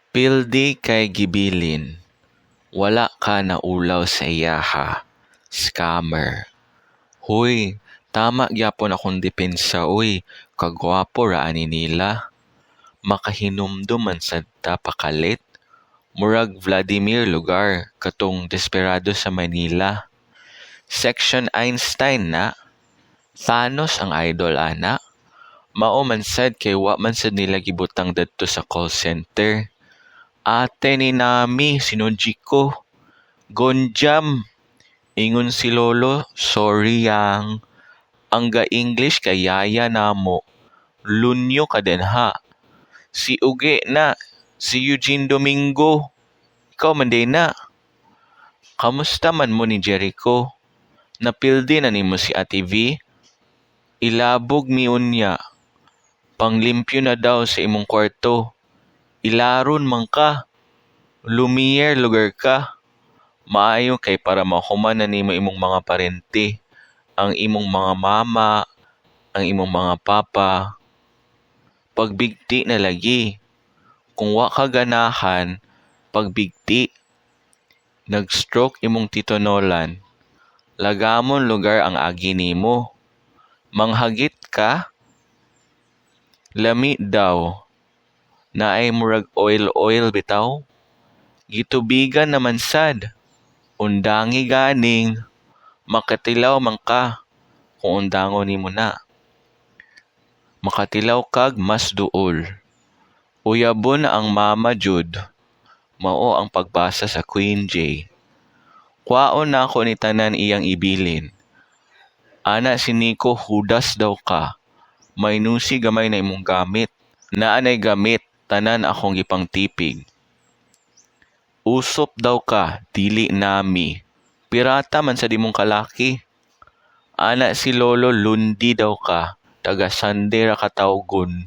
Pildi kay gibilin, wala ka naulaw sa iyaha, scammer. Huy, tama gyapon akong depensa uy, kagwapo ra ani nila. Makahinumdum man sadta pakalit. Murag Vladimir lugar, katong desperado sa Manila. Section Einstein na. Thanos ang idol ana. Mao man sad kay wa man sad nila gibutang dadto sa call center. Ate ni Nami, sinunji ko. Gonjam. Ingon si Lolo, sorry yang. Ang ga-English kay yaya namo. Lunyo ka din ha. Si Uge na, si Eugene Domingo. Ikaw man din na. Kamusta man mo ni Jericho? Napildi na nimo si Ate V? Ilabog mi unya. Panglimpyo na daw sa imong kwarto. Ilaron man ka. Lumiere lugar ka. Maayo kay para mahuman na nimo imong mga parente. Ang imong mga mama, ang imong mga papa. Pagbigti na lagi. Kung wa ka ganahan, pagbigti. Nag-stroke imong Tito Nolan. Lagamon lugar ang agi nimo. Manghagit ka? Lami daw. Naay murag oil bitaw. Gitubigan naman sad. Undangi ganing. Makatilaw man ka. Kung undangon nimo na. Makatilaw kag mas duol. Uyabon ang Mama Jude. Mao ang pagbasa sa Queen J. Kwaon na ako ni tanan iyang ibilin. Ana si Nico hudas daw ka. May nusi gamay na imong gamit. Naanay gamit, tanan akong gipang tipig. Usop daw ka, dili nami. Pirata man sa dimong kalaki. Ana si Lolo lundi daw ka, taga Sunday ra katawgon.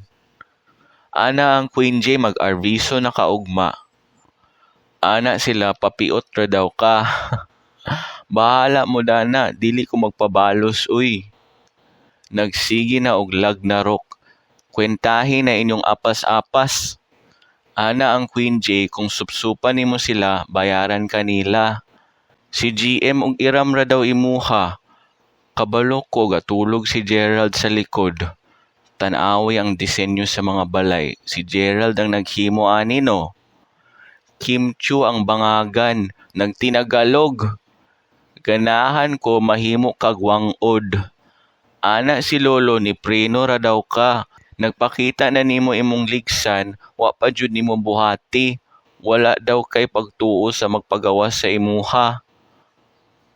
Ana ang Queen J mag-arviso na kaugma. Ana sila papiot ra daw ka. Bahala mo dana, dili ko magpabalos uy. Nagsigi na og lagnarok. Kwentahin na inyong apas-apas. Ana ang Queen J, kung supsupan nimo sila, bayaran kanila. Si GM og iram ra daw imuha. Kabalo ko gatulog si Gerald sa likod. Tanawi ang disenyo sa mga balay. Si Gerald ang naghimo ani no. Kim Chu ang bangagan, nagtinagalog. Ganahan ko mahimo kag wangod. Ana si Lolo ni preno ra daw ka. Nagpakita na nimo imong ligsan, wa pa jud nimo buhati. Wala daw kay pagtuo sa magpagawas sa imuha.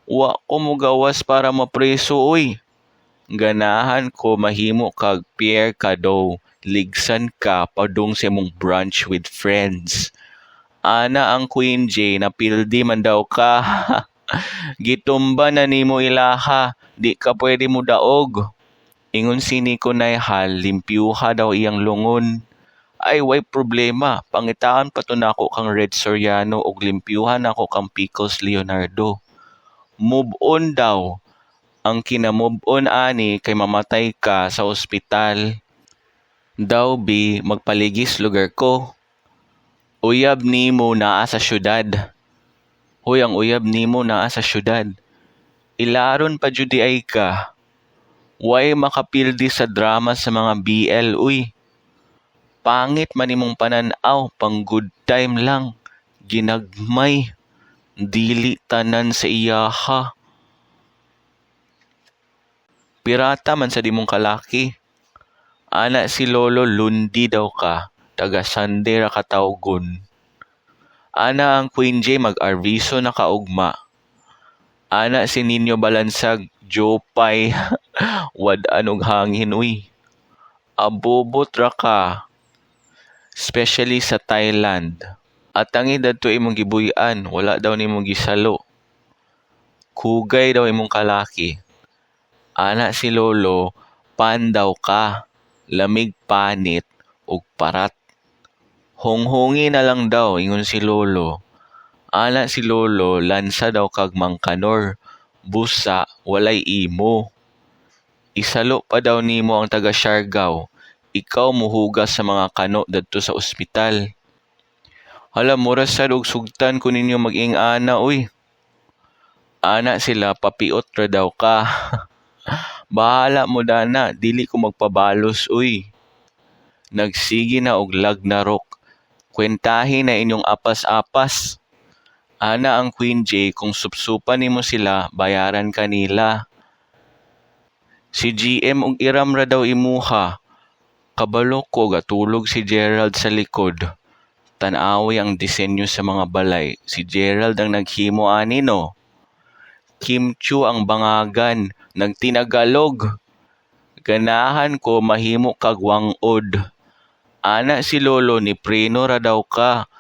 Wa ko mo gawas para mapreso uy. Ganahan ko mahimo kag Pierre Cado. Ligsan ka padung sa imong brunch with friends. Ana ang Queen J, napildi man daw ka. Gitumba na nimo ilaha, di ka pwede mo daog. Ingon si Nico Naihal, limpyuha daw iyang lungon. Ay, way problema, pangitaan pa to nako kang Red Soriano og limpyuhan nako kang Pickles Leonardo. Move on daw. Ang kinamove on ani kay mamatay ka sa ospital. Daw bi, magpaligis lugar ko. Uyab nimo naa sa syudad. Hoy, ang uyab nimo naa sa syudad. Ilaron pa jud di ay ka. Way makapildi sa drama sa mga BL, uy. Pangit man imong pananaw, pang good time lang. Ginagmay. Dili tanan sa iyaha. Pirata man sa dimong kalaki. Ana si Lolo lundi daw ka, taga Sunday ra katawgon. Ana ang Queen J mag-arviso na kaugma. Ana si Nino Balansag, Jopay, wad-an og hangin uy. Abobot ra ka. Especially sa Thailand. At ang idadto imong gibuy-an, wala daw nimong gisalo. Kugay daw imong kalaki. Ana si Lolo, pan daw ka. Lamig panit ug parat. Honghongi na lang daw, ingon si Lolo. Ana si Lolo, lansa daw kag mangkanor. Busa, walay imo. Isalo pa daw nimo ang taga Siargao. Ikaw muhugas sa mga kano dadto sa ospital. Hala, mura sad og sugtan ko ninyo mag-ing-ana, uy. Ana sila, papiot ra daw ka. Bahala mo dana, dili ko magpabalos, uy. Nagsigi na og lag na rok. Kwentahin na inyong apas-apas. Ana ang Queen J, kung supsupan nimo sila, bayaran kanila. Si GM og iram ra daw imuha. Kabalo ko gatulog si Gerald sa likod. Tanawi ang disenyo sa mga balay. Si Gerald ang naghimo ani no. Kim Chu ang bangagan, nagtinagalog. Ganahan ko mahimo kag wangod. Ana si Lolo ni preno ra daw ka.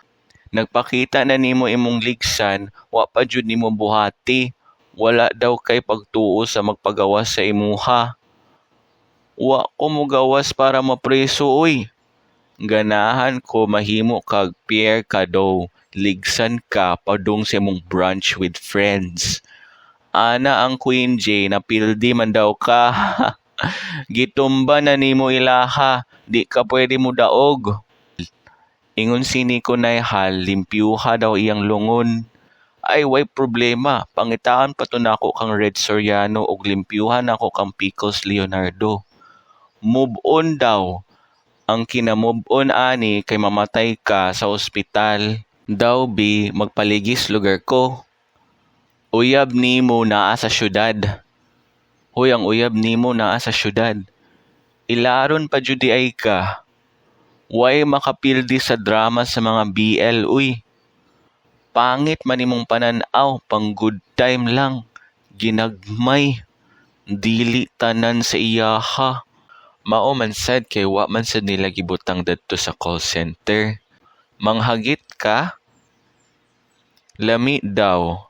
Nagpakita na nimo imong ligsan, wa pa jud nimo buhati. Wala daw kay pagtuo sa magpagawas sa imuha. Wa ko mo gawas para mapreso, uy. Ganahan ko mahimo kag Pierre Cado. Ligsan ka padung sa imong brunch with friends. Ana ang Queen J, napildi man daw ka. Gitumba na nimo ilaha, di ka pwede mo daog. Ingon sini ko na hal, limpyuha daw iyang lungon. Ay, way problema. Pangitaan pa to nako kang Red Soriano og limpyuhan ako kang Picos Leonardo. Move on daw. Ang kinamove on ani kay mamatay ka sa ospital. Daw bi, magpaligis lugar ko. Uyab nimo naa sa syudad. Hoy, ang uyab nimo naa sa syudad. Ilaron pa jud di ay ka. Way makapildi sa drama sa mga BL, uy. Pangit man imong pananaw, pang good time lang. Ginagmay. Dili tanan sa iyaha. Mao man sad kay wa man sad nila gibutang dadto sa call center. Manghagit ka? Lami daw.